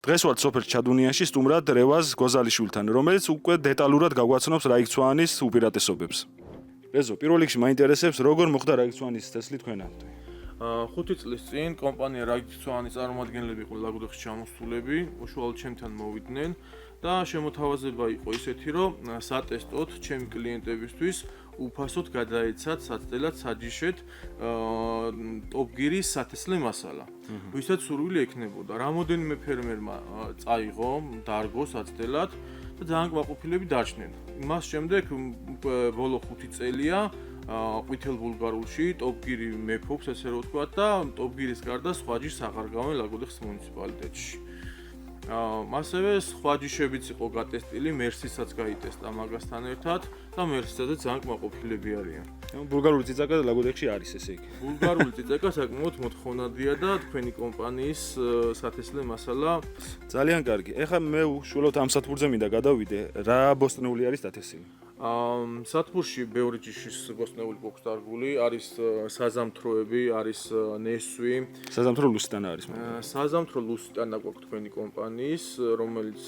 დღეს ვართ სოფელ ჩადუნიაში სტუმრად რევაზ გოზალიშვილთან, რომელიც უკვე დეტალურად გაგვაცნობს რაიქცვანის უპირატესობებს. რეზო, პირველ რიგში მაინტერესებს, როგორ მოხდა რაიქცვანის წესლი თქვენამდე? 5 წლის წინ კომპანია რაიქცვანის წარმომადგენლები იყო ლაგოდეხში ჩამოსულები, უშუალოდ ჩემთან მოვიდნენ და შემოთავაზება იყო ისეთი, რომ სატესტოდ ჩემი კლიენტებისთვის უფასოდ გადაეცათ საცდელად საჯიშეთ ტოპგირის სათესლე მასალა. ვისაც სურვილი ექნებოდა. რამოდენიმე ფერმერმა წაიღო, დარგო საცდელად და ძალიან კმაყოფილები დარჩნენ. მას შემდეგ ბოლო 5 წელია ყვითელ ბულგარულში ტოპგირი მეფობს, ესე რომ ვთქვა და ტოპგირის გარდა სხვა ჯიშს აღარ გავენ ლაგოდეხის მუნიციპალიტეტში. ასევე სხვა ჯიშებიც იყო გატესტილი, მერსისაც გაიტესტა მაგასთან ერთად და მერსისაც ძალიან კმაყოფილები არიან. ბულგარული წიწაკა ლაგოდეხში არის ესე იგი. ბულგარული წიწაკა საკმაოდ მოთხოვნადია და თქვენი კომპანიის სათესლე მასალა ძალიან კარგი. ეხლა მე უშუალოდ ამ სათბურზე მინდა გადავიდე. რა ბოსტნეული არის დათესილი? სათბურში ბევრი ჯიშის ბოსტნეული გვაქვს დარგული, არის საზამთროები, არის ნესვი. საზამთრო ლუსიტანა არის მაგრამ. საზამთრო ლუსიტანა გვაქვს თქვენი კომპანიის, რომელიც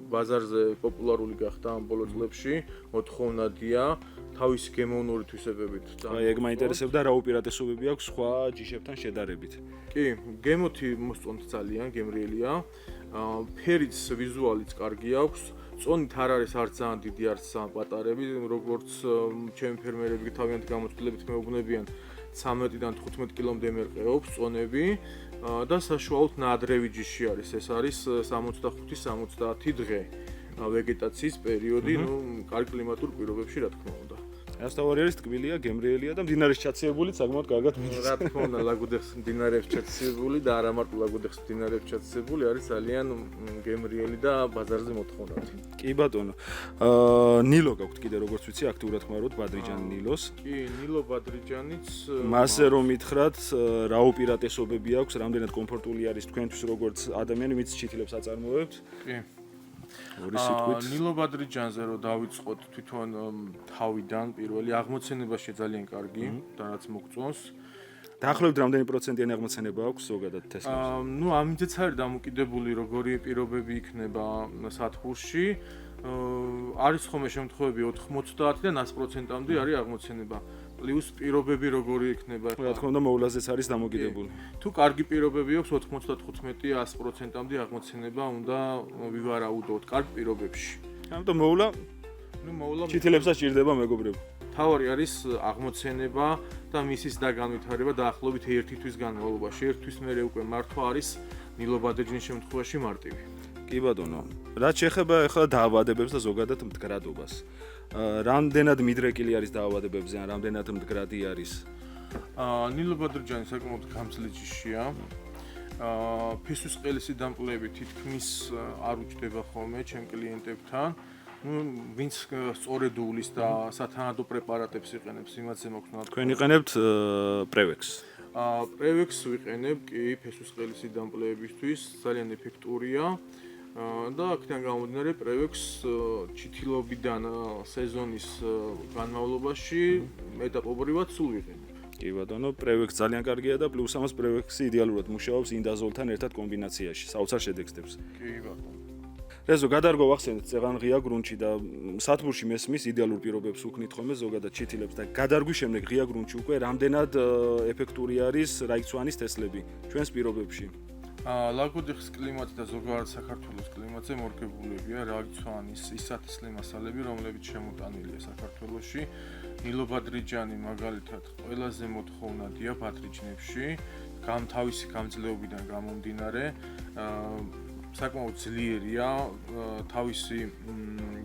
ბაზარზე პოპულარული გახდა ამ ბოლო წლებში, მოთხოვნადია, თავისი გემოვნური თვისებებით. აი, ეგ მაინტერესებდა რა უპირატესობები აქვს სხვა ჯიშებთან შედარებით. კი, გემოთი მოსწონთ ძალიან, გემრიელია. ფერიც, ვიზუალიც კარგი აქვს. წონით არ არის არც ძალიან დიდი, არც ძალიან პატარები, როგორც ჩემი ფერმერები თავიანთი გამოთვლებით მეუბნებიან 13-დან 15 კილომდე მერყეობს წონები და საშუალოდ ნაადრევი ჯიში არის. ეს არის 65-70 დღე ვეგეტაციის პერიოდი, კარგ კლიმატურ პირობებში, რა თქმა უნდა. ასთავარი არის ტკბილია, გემრიელია და მდინარეში ჩაციებული საკმაოდ კარგად მიდის. რა თქმა უნდა, ლაგოდეხის მდინარეებში ჩაციებული და არა მარტო ლაგოდეხის მდინარეებში ჩაციებული, არის ძალიან გემრიელი და ბაზარზე მოთხოვნადი. კი ბატონო. ნილო გაქვთ კიდე როგორც ვიცი, აქტიურად ხმარობთ ბადრიჯან ნილოს. კი, ნილო ბადრიჯანიც მასზე რომ მითხრათ, რა უპირატესობები აქვს, რამდენად კომფორტული არის თქვენთვის როგორც ადამიანი, ვინც ჩითილებს აწარმოებთ? კი. ორი სიტყვით. ნილო ბადრიჯანზე რომ დავიწყოთ თვითონ თავიდან პირველი აღმოცენებაში ძალიან კარგი და რაც მოგწონს. დაახლოებით რამდენი პროცენტიანი აღმოცენება აქვს ზოგადად თესლებს? ამითაც არის დამოკიდებული როგორი პირობები იქნება სათბურში. არის ხოლმე შემთხვევები 90-დან 100%-მდე არის აღმოცენება. პლუს პირობები როგორი იქნება. რა თქმა უნდა, მოვლაზეც არის დამოკიდებული. თუ კარგი პირობები აქვს 95-100%-მდე აღმოცენება უნდა ვივარაუდოთ კარგ პირობებში. ამიტომ მოვლა ჩითილებსაც ჭირდება მეგობრებო. თავარი არის აღმოცენება და მისის დაგანვითარება დაახლოებით 1 თვის განმავლობაში. 1 თვის მერე უკვე მართვა არის ნილო ბადრიჯანის შემთხვევაში მარტივი. კი ბატონო. რაც შეეხება ახლა დაავადებებს და ზოგადად მდგრადობას. რამდენად მიდრეკილი არის დაავადებებზე ან რამდენად მდგრადი არის? ნილო ბადრიჯანი საკმაოდ გამძლე ჯიშია. ფესვის ყელისი დამპლეები თითქმის არ უჯდება ხოლმე ჩემ კლიენტებთან. ვინც სწორედ უვლის და სათანადო პრეპარატებს იყენებს, იმათზე მოგხსნათ. თქვენ იყენებთ პრევექს. პრევექს ვიყენებ კი ფესვის ყელისი დამპლეებისთვის, ძალიან ეფექტურია. და აქედან გამომდინარე პრევექს ჩითილობიდან სეზონის განმავლობაში ეტაპობრივად სულ ვიყენებ. კი ბატონო, პრევექს ძალიან კარგია და პლუს ამას პრევექსი იდეალურად მუშაობს ინდაზოლთან ერთად კომბინაციაში, საოცარ შედეგს. კი ბატონო. რეზო, გადარგო ვახსენეთ წეღან ღია გრუნტში და სათბურში მესმის იდეალურ პირობებს უქნით ხოლმე ზოგადად ჩითილებს და გადარგვის შემდეგ ღია გრუნტში უკვე რამდენად ეფექტური არის რაიქცვანის თესლები ჩვენს პირობებში? ლაგოდეხის კლიმატი და ზოგადად საქართველოს კლიმატზე მორგებულებია რაიქცვანის ის სათესლე მასალები, რომლებიც შემოტანილია საქართველოში. ნილო ბადრიჯანი მაგალითად ყველაზე მოთხოვნადია ბადრიჯნებში, თავისი გამძლეობიდან გამომდინარე, საკმაოდ ძლიერია თავისი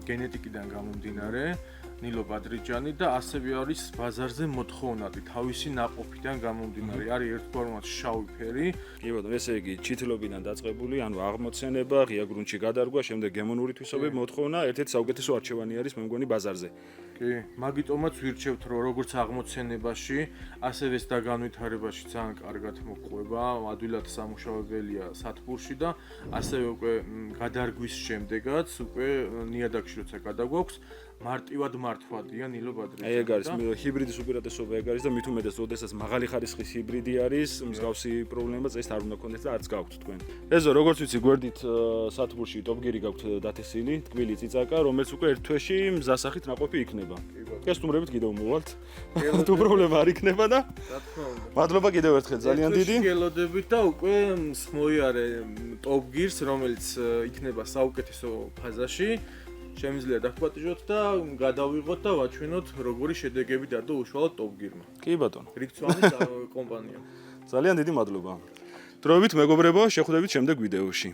გენეტიკიდან გამომდინარე ნილო ბადრიჯანი და ასევე არის ბაზარზე მოთხოვნადი თავისი ნაყოფიდან გამომდინარე. არის ერთგვარულად შავი ფერი. კი ბატონო, ესე იგი ჩითილობიდან დაწყებული, ანუ აღმოცენება, ღია გრუნტში გადარგვა, შემდეგ გემოვნური თვისებები მოთხოვნა, ერთ-ერთი საუკეთესო არჩევანი არის მე მგონი ბაზარზე. კი, მაგიტომაც ვირჩევთ, რომ როგორც აღმოცენებაში, ასევე დაგანვითარებაში ძალიან კარგად მოყვება, ადვილად სამუშაოებელია სათბურში და ასევე უკვე გადარგვის შემდეგაც უკვე ნიადაგში როცა გადაგვაქვს მარტივად მართვადია ნილო ბადრიძე. აი ეგ არის ჰიბრიდის უპირატესობა ეგ არის და მით უმეტეს როდესაც მაღალი ხარისხის ჰიბრიდი არის, მსგავსი პრობლემა წეს არ უნდა გქონდეს და არც გაქვთ თქვენ. ეზო როგორც ვიცი გვერდით სათბურში ტოპგირი გაქვთ დათესილი, ტკბილი წიწაკა, რომელიც უკვე ერთ თვეში მზასახით ნაყოფი იქნება. ეს სტუმრებით კიდევ მოვალთ. თუ პრობლემა არ იქნება და რა თქმა უნდა. მადლობა კიდევ ერთხელ ძალიან დიდი. გელოდებით და უკვე მოიარე ტოპგირს, რომელიც იქნება საუკეთესო ფაზაში. შემიძლია დაგპატიჟოთ და გადავიღოთ და ვაჩვენოთ როგორი შედეგები დადო უშუალოდ ტოპგირმა. კი ბატონო. რიქცვანის კომპანიამ. ძალიან დიდი მადლობა. დროებით მეგობრებო, შეხვდებით შემდეგ ვიდეოში.